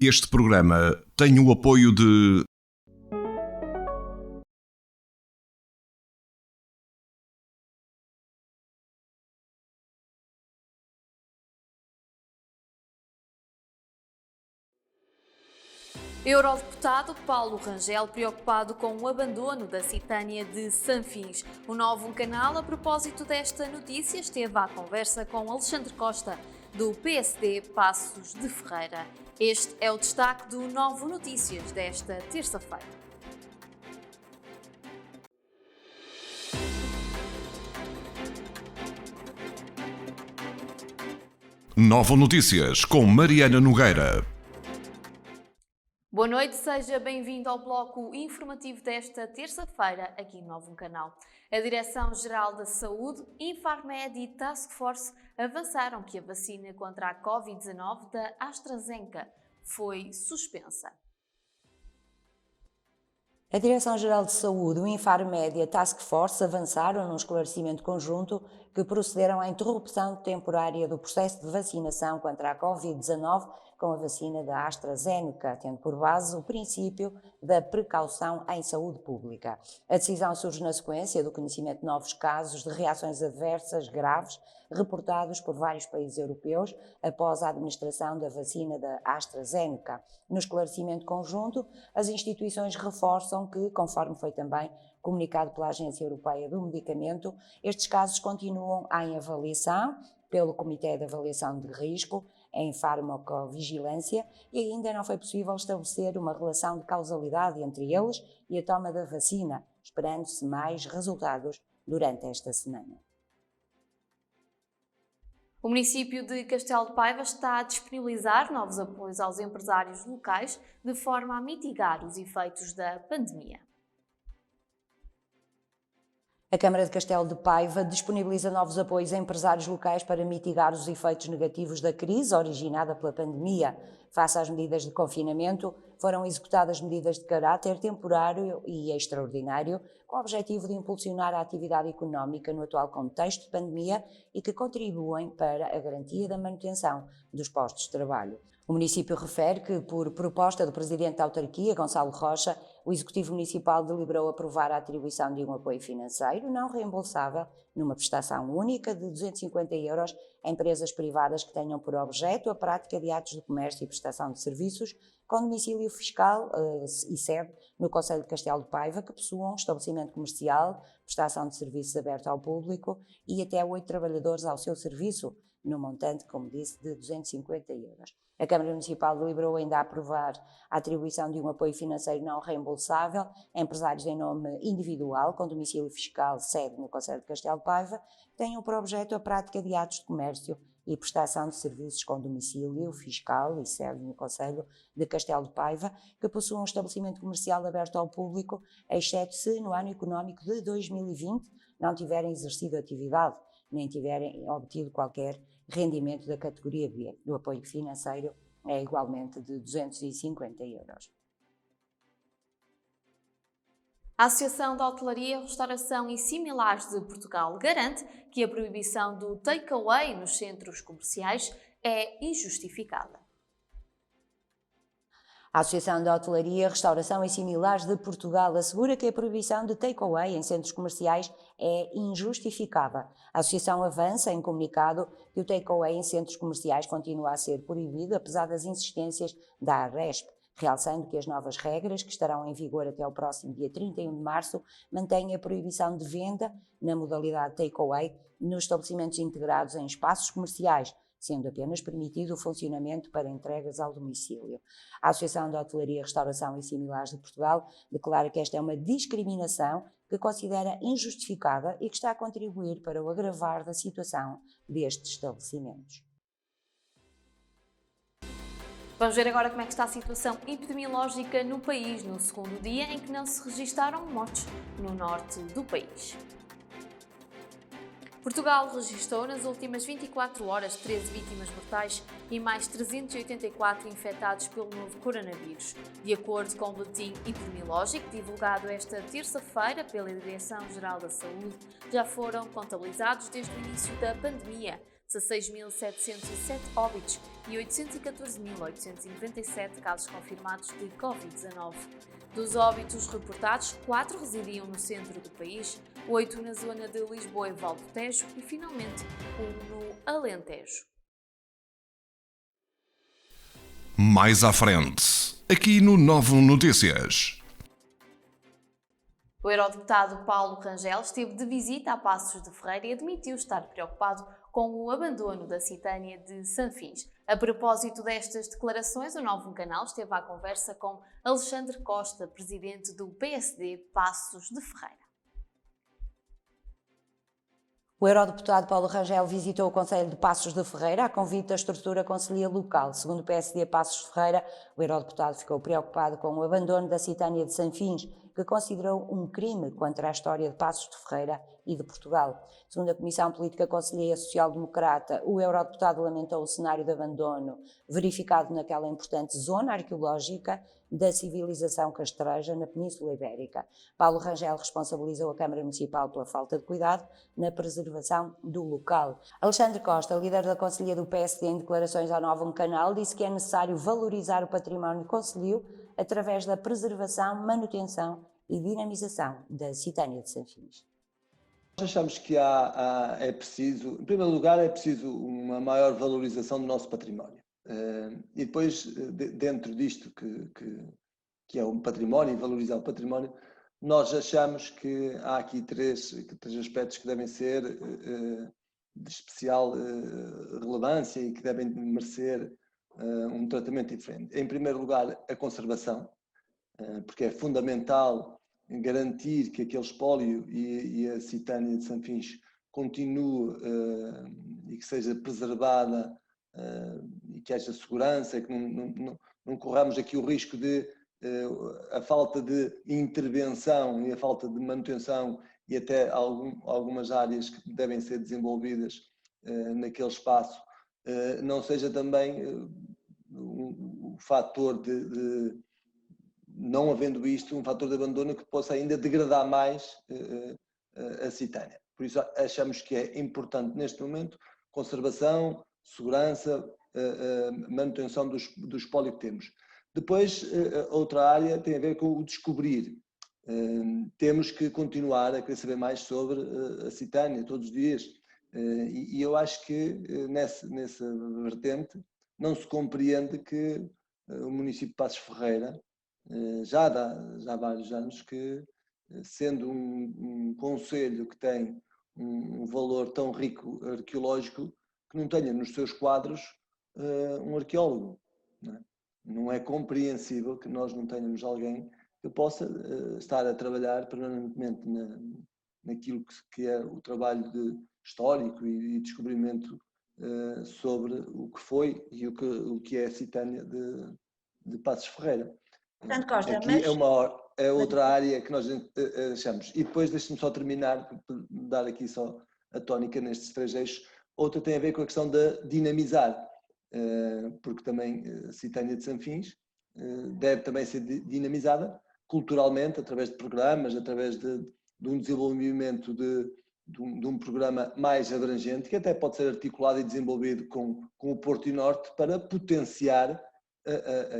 Este programa tem o apoio de... Eurodeputado Paulo Rangel, preocupado com o abandono da Citânia de Sanfins. O Novo Canal, a propósito desta notícia, esteve à conversa com Alexandre Costa, do PSD Passos de Ferreira. Este é o destaque do Novo Notícias desta terça-feira. Novo Notícias com Mariana Nogueira. Boa noite, seja bem-vindo ao bloco informativo desta terça-feira aqui no Novo Canal. A Direção-Geral da Saúde, Infarmed e Task Force avançaram que a vacina contra a Covid-19 da AstraZeneca foi suspensa. A Direção-Geral de Saúde, o Infarmed e a Task Force avançaram num esclarecimento conjunto que procederam à interrupção temporária do processo de vacinação contra a Covid-19 com a vacina da AstraZeneca, tendo por base o princípio da precaução em saúde pública. A decisão surge na sequência do conhecimento de novos casos de reações adversas graves reportados por vários países europeus após a administração da vacina da AstraZeneca. No esclarecimento conjunto, as instituições reforçam que, conforme foi também comunicado pela Agência Europeia do Medicamento, estes casos continuam em avaliação pelo Comitê de Avaliação de Risco em Farmacovigilância e ainda não foi possível estabelecer uma relação de causalidade entre eles e a toma da vacina, esperando-se mais resultados durante esta semana. O município de Castelo de Paiva está a disponibilizar novos apoios aos empresários locais de forma a mitigar os efeitos da pandemia. A Câmara de Castelo de Paiva disponibiliza novos apoios a empresários locais para mitigar os efeitos negativos da crise originada pela pandemia. Face às medidas de confinamento, foram executadas medidas de caráter temporário e extraordinário, com o objetivo de impulsionar a atividade económica no atual contexto de pandemia e que contribuem para a garantia da manutenção dos postos de trabalho. O município refere que, por proposta do Presidente da Autarquia, Gonçalo Rocha, o Executivo Municipal deliberou aprovar a atribuição de um apoio financeiro não reembolsável numa prestação única de 250 euros a empresas privadas que tenham por objeto a prática de atos de comércio e prestação de serviços com domicílio fiscal e sede no Concelho de Castelo de Paiva, que possuam estabelecimento comercial, prestação de serviços aberto ao público e até 8 trabalhadores ao seu serviço, no montante, como disse, de 250 euros. A Câmara Municipal deliberou ainda aprovar a atribuição de um apoio financeiro não reembolsável a empresários em nome individual, com domicílio fiscal sede no Concelho de Castelo de Paiva, que tenham por objeto a prática de atos de comércio e prestação de serviços com domicílio fiscal e sede no Concelho de Castelo de Paiva, que possuam um estabelecimento comercial aberto ao público, exceto se no ano económico de 2020 não tiverem exercido atividade, nem tiverem obtido qualquer rendimento da categoria B. O apoio financeiro é igualmente de 250 euros. A Associação de Hotelaria, Restauração e Similares de Portugal garante que a proibição do take-away nos centros comerciais é injustificada. A Associação de Hotelaria, Restauração e Similares de Portugal assegura que a proibição de take-away em centros comerciais é injustificada. A Associação avança em comunicado que o take-away em centros comerciais continua a ser proibido, apesar das insistências da ARESP, realçando que as novas regras, que estarão em vigor até ao próximo dia 31 de março, mantêm a proibição de venda na modalidade take-away nos estabelecimentos integrados em espaços comerciais, sendo apenas permitido o funcionamento para entregas ao domicílio. A Associação de Hotelaria, Restauração e Similares de Portugal declara que esta é uma discriminação que considera injustificada e que está a contribuir para o agravar da situação destes estabelecimentos. Vamos ver agora como é que está a situação epidemiológica no país, no segundo dia em que não se registaram mortes no norte do país. Portugal registrou nas últimas 24 horas 13 vítimas mortais e mais 384 infectados pelo novo coronavírus. De acordo com o boletim epidemiológico divulgado esta terça-feira pela Direção-Geral da Saúde, já foram contabilizados desde o início da pandemia 16.707 óbitos e 814.897 casos confirmados de Covid-19. Dos óbitos reportados, 4 residiam no centro do país, 8 na zona de Lisboa e Val do Tejo e, finalmente, 1 no Alentejo. Mais à frente, aqui no Novo Notícias. O eurodeputado Paulo Rangel esteve de visita a Passos de Ferreira e admitiu estar preocupado com o abandono da Citânia de Sanfins. A propósito destas declarações, o Novo Canal esteve à conversa com Alexandre Costa, presidente do PSD Passos de Ferreira. O eurodeputado Paulo Rangel visitou o concelho de Passos de Ferreira a convite da estrutura concelhia local. Segundo o PSD Passos de Ferreira, o eurodeputado ficou preocupado com o abandono da Citânia de Sanfins, que considerou um crime contra a história de Passos de Ferreira e de Portugal. Segundo a Comissão Política Concelhia Social-Democrata, o eurodeputado lamentou o cenário de abandono verificado naquela importante zona arqueológica da civilização castreja na Península Ibérica. Paulo Rangel responsabilizou a Câmara Municipal pela falta de cuidado na preservação do local. Alexandre Costa, líder da Conselhia do PSD, em declarações ao Novo Canal, disse que é necessário valorizar o património concelhio através da preservação, manutenção e dinamização da Citânia de Sanfins. Nós achamos que é preciso, em primeiro lugar, é preciso uma maior valorização do nosso património. E depois, dentro disto que é o património e valorizar o património, nós achamos que há aqui três aspectos que devem ser de especial relevância e que devem merecer um tratamento diferente. Em primeiro lugar, a conservação, porque é fundamental garantir que aquele espólio e a Citânia de Sanfins continue e que seja preservada e que haja segurança, que não corramos aqui o risco de a falta de intervenção e a falta de manutenção e até algumas áreas que devem ser desenvolvidas naquele espaço não seja também um fator de não havendo isto, um fator de abandono que possa ainda degradar mais a Citânia. Por isso achamos que é importante neste momento conservação, segurança, manutenção do espólio que temos. Depois, outra área tem a ver com o descobrir. Temos que continuar a querer saber mais sobre a Citânia todos os dias. E eu acho que nessa vertente não se compreende que o município de Passos Ferreira já há vários anos que, sendo um concelho que tem um valor tão rico arqueológico, que não tenha nos seus quadros um arqueólogo. Não é compreensível que nós não tenhamos alguém que possa estar a trabalhar permanentemente naquilo que é o trabalho histórico e descobrimento sobre o que foi e o que é a Citânia de Passos Ferreira. Portanto, Costa, aqui mas... é outra área que nós achamos. E depois deixe-me só terminar, dar aqui só a tónica nestes três eixos. Outra tem a ver com a questão de dinamizar, porque também a Citânia de Sanfins deve também ser dinamizada culturalmente, através de programas, através de um desenvolvimento de um programa mais abrangente, que até pode ser articulado e desenvolvido com o Porto e Norte para potenciar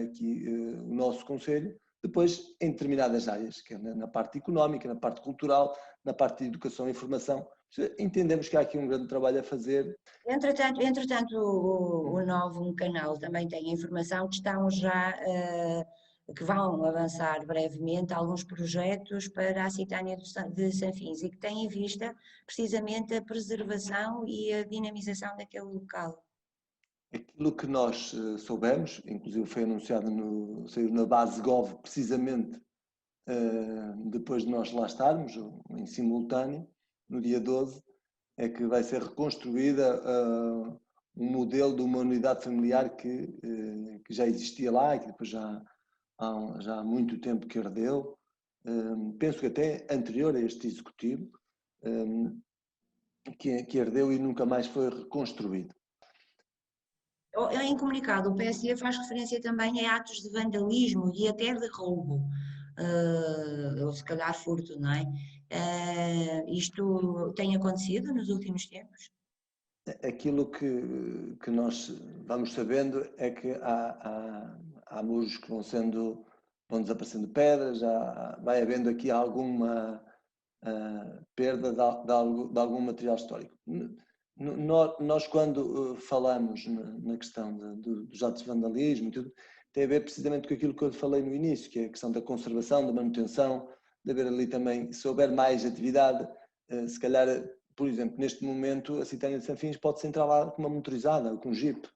aqui o nosso concelho, depois em determinadas áreas, que é na parte económica, na parte cultural, na parte de educação e informação. Entendemos que há aqui um grande trabalho a fazer. Entretanto o Novo Canal também tem a informação que estão já, que vão avançar brevemente alguns projetos para a Citânia de Sanfins e que têm em vista precisamente a preservação e a dinamização daquele local. Aquilo que nós soubemos, inclusive foi anunciado saiu na base Gov, precisamente depois de nós lá estarmos, em simultâneo, no dia 12, é que vai ser reconstruída um modelo de uma unidade familiar que já existia lá e que depois já há muito tempo que ardeu. Penso que até anterior a este executivo, que ardeu e nunca mais foi reconstruído. Em comunicado, o PSD faz referência também a atos de vandalismo e até de roubo, ou se calhar furto, não é? Isto tem acontecido nos últimos tempos? Aquilo que nós vamos sabendo é que há muros que vão desaparecendo pedras, já vai havendo aqui alguma perda de algum material histórico. Nós quando falamos na questão dos atos de vandalismo e tudo, tem a ver precisamente com aquilo que eu falei no início, que é a questão da conservação, da manutenção, de haver ali também, se houver mais atividade, se calhar, por exemplo, neste momento a Citânia de Sanfins pode-se entrar lá com uma motorizada, com um jeep.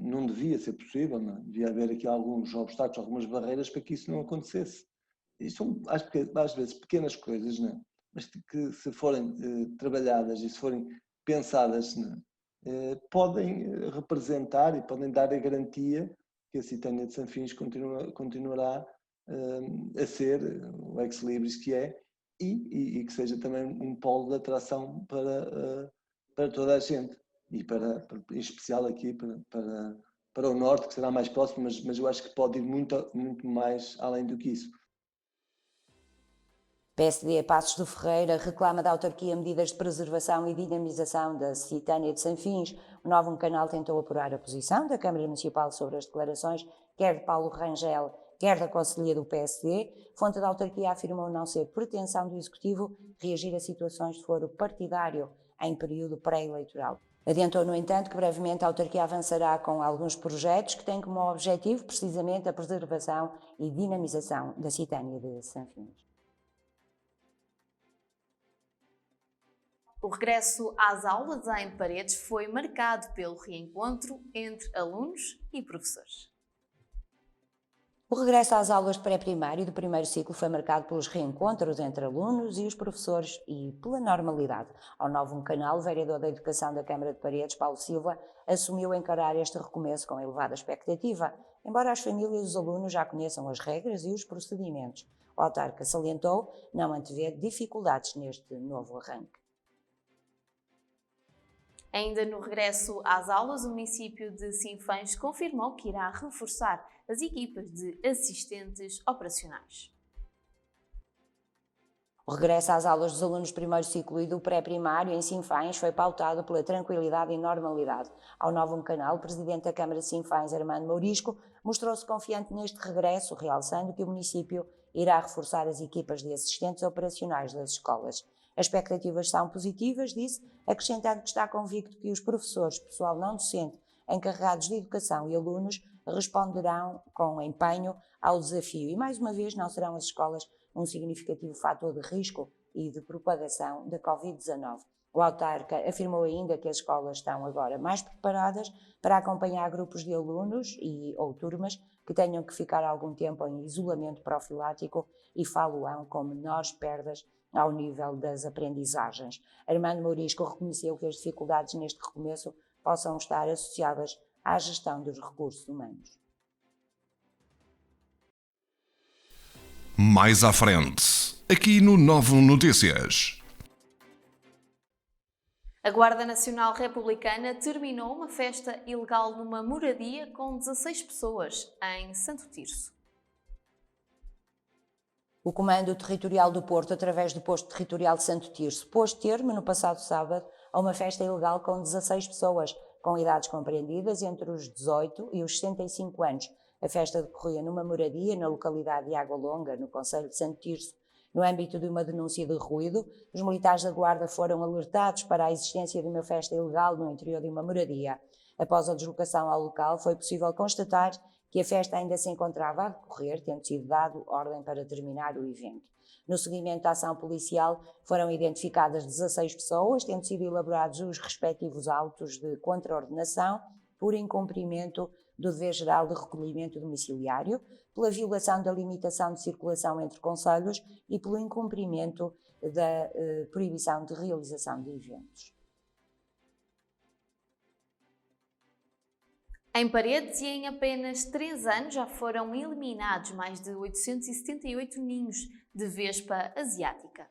Não devia ser possível, não? Devia haver aqui alguns obstáculos, algumas barreiras para que isso não acontecesse. E são, às vezes, pequenas coisas, não é? Mas que se forem trabalhadas e se forem pensadas, não é? Podem representar e podem dar a garantia que a Citânia de Sanfins continuará a ser o ex-libris que é e que seja também um polo de atração para toda a gente e em especial aqui para o norte, que será mais próximo, mas eu acho que pode ir muito mais além do que isso. PSD Passos do Ferreira reclama da autarquia medidas de preservação e dinamização da Citânia de Sanfins. O Novo Canal tentou apurar a posição da Câmara Municipal sobre as declarações, quer de Paulo Rangel, quer da Conselhia do PSD. Fonte da autarquia afirmou não ser pretensão do Executivo reagir a situações de foro partidário em período pré-eleitoral. Adiantou, no entanto, que brevemente a autarquia avançará com alguns projetos que têm como objetivo precisamente a preservação e dinamização da Citânia de Sanfins. O regresso às aulas em Paredes foi marcado pelo reencontro entre alunos e professores. O regresso às aulas de pré-primário do primeiro ciclo foi marcado pelos reencontros entre alunos e os professores e pela normalidade. Ao Novo Canal, o vereador da Educação da Câmara de Paredes, Paulo Silva, assumiu encarar este recomeço com elevada expectativa, embora as famílias e os alunos já conheçam as regras e os procedimentos. O autarca salientou não antever dificuldades neste novo arranque. Ainda no regresso às aulas, o município de Sinfãs confirmou que irá reforçar as equipas de assistentes operacionais. O regresso às aulas dos alunos do primeiro ciclo e do pré-primário em Sinfãs foi pautado pela tranquilidade e normalidade. Ao Novo Canal, o presidente da Câmara de Sinfãs, Armando Mourisco, mostrou-se confiante neste regresso, realçando que o município irá reforçar as equipas de assistentes operacionais das escolas. As expectativas são positivas, disse, acrescentando que está convicto que os professores, pessoal não docente, encarregados de educação e alunos responderão com empenho ao desafio e, mais uma vez, não serão as escolas um significativo fator de risco e de propagação da Covid-19. O autarca afirmou ainda que as escolas estão agora mais preparadas para acompanhar grupos de alunos ou turmas que tenham que ficar algum tempo em isolamento profilático e falo-ão com menores perdas ao nível das aprendizagens. Armando Mourisco reconheceu que as dificuldades neste recomeço possam estar associadas à gestão dos recursos humanos. Mais à frente, aqui no Novo Notícias. A Guarda Nacional Republicana terminou uma festa ilegal numa moradia com 16 pessoas em Santo Tirso. O Comando Territorial do Porto, através do Posto Territorial de Santo Tirso, pôs termo no passado sábado a uma festa ilegal com 16 pessoas, com idades compreendidas entre os 18 e os 65 anos. A festa decorria numa moradia na localidade de Água Longa, no concelho de Santo Tirso. No âmbito de uma denúncia de ruído, os militares da Guarda foram alertados para a existência de uma festa ilegal no interior de uma moradia. Após a deslocação ao local, foi possível constatar que a festa ainda se encontrava a decorrer, tendo sido dado ordem para terminar o evento. No seguimento da ação policial, foram identificadas 16 pessoas, tendo sido elaborados os respectivos autos de contraordenação por incumprimento do dever geral de recolhimento domiciliário, pela violação da limitação de circulação entre concelhos e pelo incumprimento da proibição de realização de eventos. Em Paredes e em apenas 3 anos já foram eliminados mais de 878 ninhos de vespa asiática.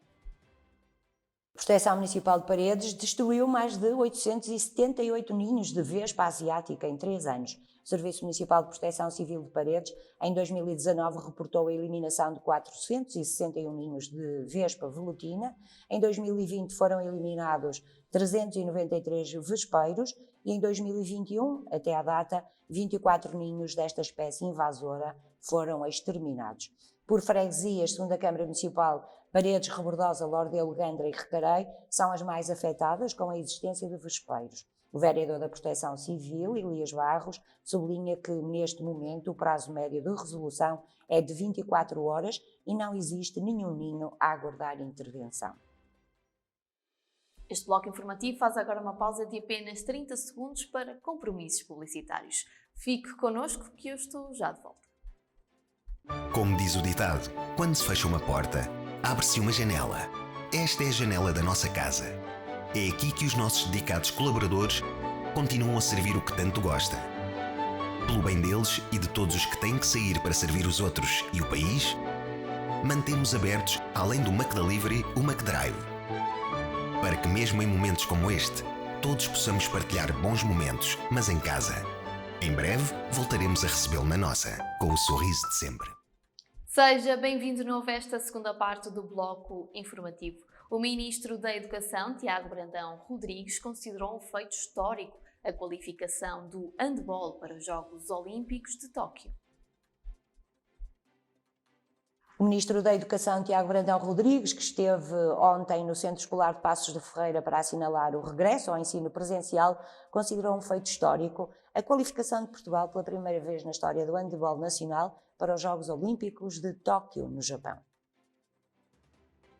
Proteção Municipal de Paredes destruiu mais de 878 ninhos de vespa asiática em 3 anos. O Serviço Municipal de Proteção Civil de Paredes, em 2019, reportou a eliminação de 461 ninhos de vespa velutina. Em 2020 foram eliminados 393 vespeiros e em 2021, até à data, 24 ninhos desta espécie invasora foram exterminados. Por freguesias, segundo a Câmara Municipal, Paredes, Rebordosa, Lordelo, Gandra e Recarei são as mais afetadas com a existência de vespeiros. O vereador da Proteção Civil, Elias Barros, sublinha que, neste momento, o prazo médio de resolução é de 24 horas e não existe nenhum ninho a aguardar intervenção. Este bloco informativo faz agora uma pausa de apenas 30 segundos para compromissos publicitários. Fique connosco que eu estou já de volta. Como diz o ditado, quando se fecha uma porta, abre-se uma janela. Esta é a janela da nossa casa. É aqui que os nossos dedicados colaboradores continuam a servir o que tanto gosta. Pelo bem deles e de todos os que têm que sair para servir os outros e o país, mantemos abertos, além do McDelivery, o McDrive. Para que mesmo em momentos como este, todos possamos partilhar bons momentos, mas em casa. Em breve, voltaremos a recebê-lo na nossa, com o sorriso de sempre. Seja bem-vindo de novo a esta segunda parte do bloco informativo. O Ministro da Educação, Tiago Brandão Rodrigues, considerou um feito histórico a qualificação do handball para os Jogos Olímpicos de Tóquio. O Ministro da Educação, Tiago Brandão Rodrigues, que esteve ontem no Centro Escolar de Passos de Ferreira para assinalar o regresso ao ensino presencial, considerou um feito histórico a qualificação de Portugal pela primeira vez na história do handebol nacional para os Jogos Olímpicos de Tóquio, no Japão.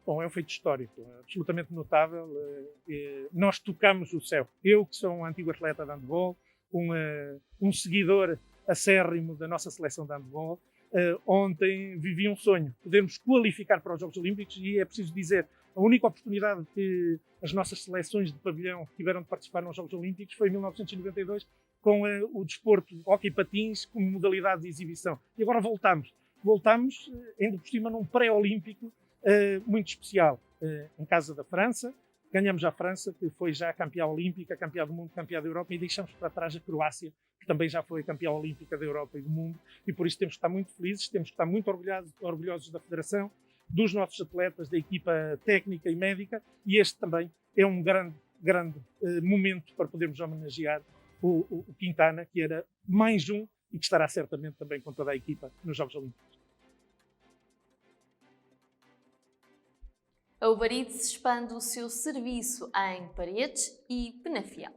Bom, é um feito histórico, absolutamente notável. Nós tocamos o céu. Eu, que sou um antigo atleta de handebol, um seguidor acérrimo da nossa seleção de handebol, ontem vivi um sonho, podermos qualificar para os Jogos Olímpicos, e é preciso dizer, a única oportunidade que as nossas seleções de pavilhão tiveram de participar nos Jogos Olímpicos foi em 1992, com o desporto de hóquei patins como modalidade de exibição. E agora voltamos, ainda por cima, num pré-olímpico muito especial, em casa da França. Ganhamos a França, que foi já campeã olímpica, campeã do mundo, campeã da Europa, e deixamos para trás a Croácia, que também já foi campeã olímpica da Europa e do mundo, e por isso temos que estar muito felizes, temos que estar muito orgulhosos da Federação, dos nossos atletas, da equipa técnica e médica, e este também é um grande momento para podermos homenagear o Quintana, que era mais um e que estará certamente também com toda a equipa nos Jogos Olímpicos. A Uber Eats expande o seu serviço em Paredes e Penafiel.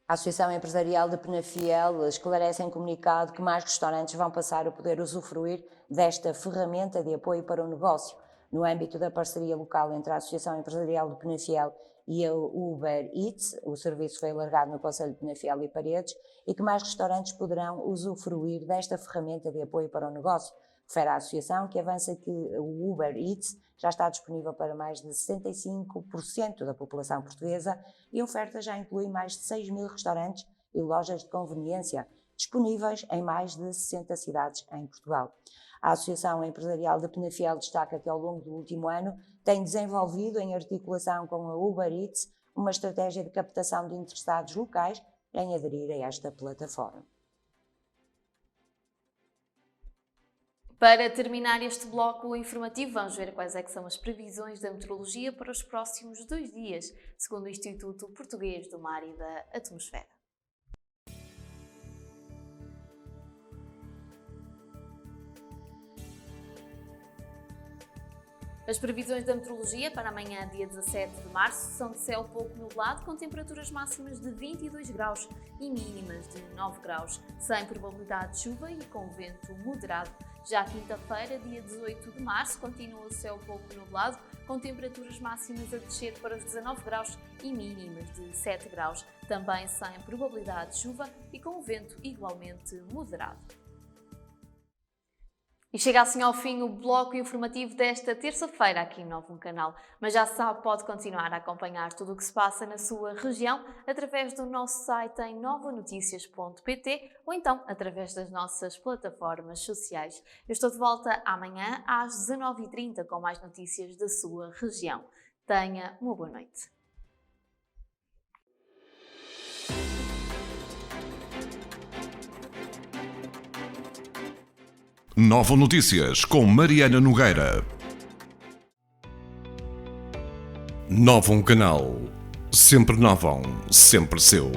A Associação Empresarial de Penafiel esclarece em comunicado que mais restaurantes vão passar a poder usufruir desta ferramenta de apoio para o negócio, no âmbito da parceria local entre a Associação Empresarial de Penafiel e a Uber Eats. O serviço foi alargado no Concelho de Penafiel e Paredes, e que mais restaurantes poderão usufruir desta ferramenta de apoio para o negócio. Refere a associação, que avança que o Uber Eats já está disponível para mais de 65% da população portuguesa e a oferta já inclui mais de 6.000 restaurantes e lojas de conveniência, disponíveis em mais de 60 cidades em Portugal. A Associação Empresarial de Penafiel destaca que ao longo do último ano tem desenvolvido, em articulação com a Uber Eats, uma estratégia de captação de interessados locais em aderir a esta plataforma. Para terminar este bloco informativo, vamos ver quais é que são as previsões da meteorologia para os próximos 2 dias, segundo o Instituto Português do Mar e da Atmosfera. As previsões da meteorologia para amanhã, dia 17 de março, são de céu pouco nublado, com temperaturas máximas de 22 graus e mínimas de 9 graus, sem probabilidade de chuva e com vento moderado. Já quinta-feira, dia 18 de março, continua o céu pouco nublado, com temperaturas máximas a descer para os 19 graus e mínimas de 7 graus, também sem probabilidade de chuva e com vento igualmente moderado. E chega assim ao fim o bloco informativo desta terça-feira aqui no Novo Canal. Mas já sabe, pode continuar a acompanhar tudo o que se passa na sua região através do nosso site em novanoticias.pt ou então através das nossas plataformas sociais. Eu estou de volta amanhã às 19h30 com mais notícias da sua região. Tenha uma boa noite. Novo Notícias com Mariana Nogueira. Novo Canal. Sempre novo, sempre seu.